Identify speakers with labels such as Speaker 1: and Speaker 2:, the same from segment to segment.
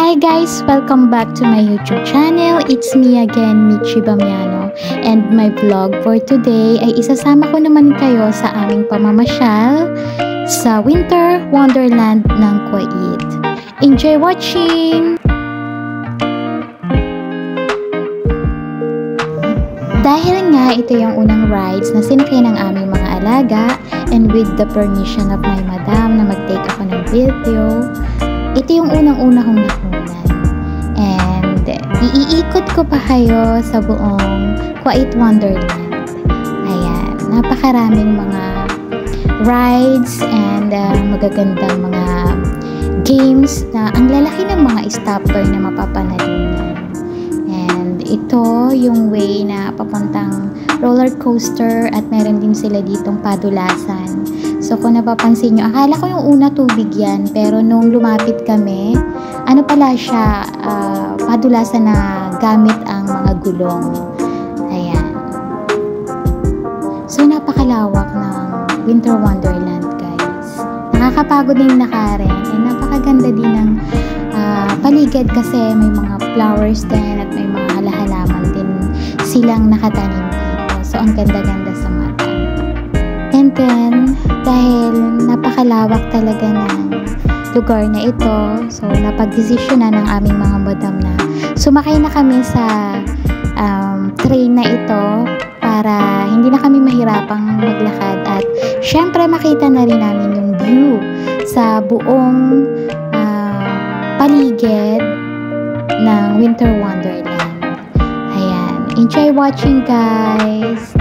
Speaker 1: Hi guys! Welcome back to my YouTube channel. It's me again, Michi Bamiano. And my vlog for today ay isasama ko naman kayo sa aming pamamasyal sa Winter Wonderland ng Kuwait. Enjoy watching! Dahil nga ito yung unang rides na sinakay ng aming mga alaga and with the permission of my madam na mag-take ako ng video, ito yung unang-una kong nakunan. And iikot ko pa kayo sa buong Kuwait Wonderland. Ayan, napakaraming mga rides and magagandang mga games na ang lalaki ng mga stopper na mapapanalunan. And ito yung way na papuntang roller coaster at meron din sila ditong padulasan. So kung napapansin nyo, akala ko yung una tubig yan, pero nung lumapit kami, ano pala siya, padulasan na gamit ang mga gulong. Ayan. So napakalawak ng Winter Wonderland, guys. Nakakapagod din nakarin, and napakaganda din ng paligid kasi may mga flowers din at may mga halaman din silang nakatanim dito. So ang ganda-ganda sa mata. And then, dahil napakalawak talaga ng lugar na ito, so napag-desisyon na ng aming mga madam na sumakay na kami sa train na ito para hindi na kami mahirapang maglakad at syempre makita na rin namin yung view sa buong paligid ng Winter Wonderland. Ayan. Enjoy watching, guys!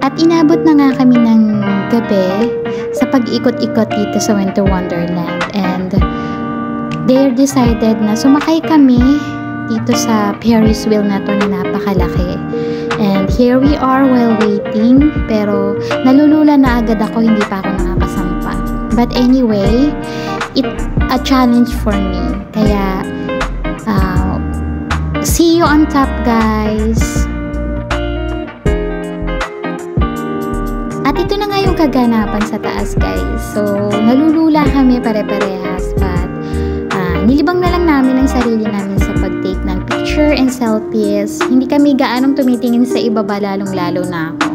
Speaker 1: At inabot na nga kami ng gabi sa pag-ikot-ikot dito sa Winter Wonderland. And they decided na sumakay kami dito sa Ferris wheel na to na napakalaki. And here we are while waiting. Pero nalulula na agad ako, hindi pa ako nakakasampa. But anyway, it's a challenge for me. Kaya, see you on top, guys! At ito na nga yung kaganapan sa taas, guys. So, nalulula kami pare-parehas. But, nilibang na lang namin ang sarili namin sa pag-take ng picture and selfies. Hindi kami gaanong tumitingin sa ibaba, lalong-lalo na ako.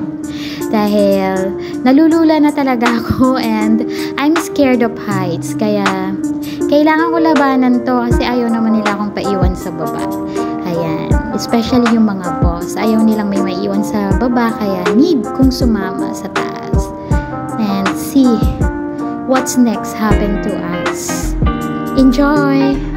Speaker 1: Dahil, nalulula na talaga ako and I'm scared of heights. Kaya, kailangan ko labanan to kasi ayaw naman nila akong paiwan sa baba. Ayan. Especially yung mga boss. Ayaw nilang may maiwan sa baba, kaya need kong sumama sa taas. And see what's next happen to us. Enjoy!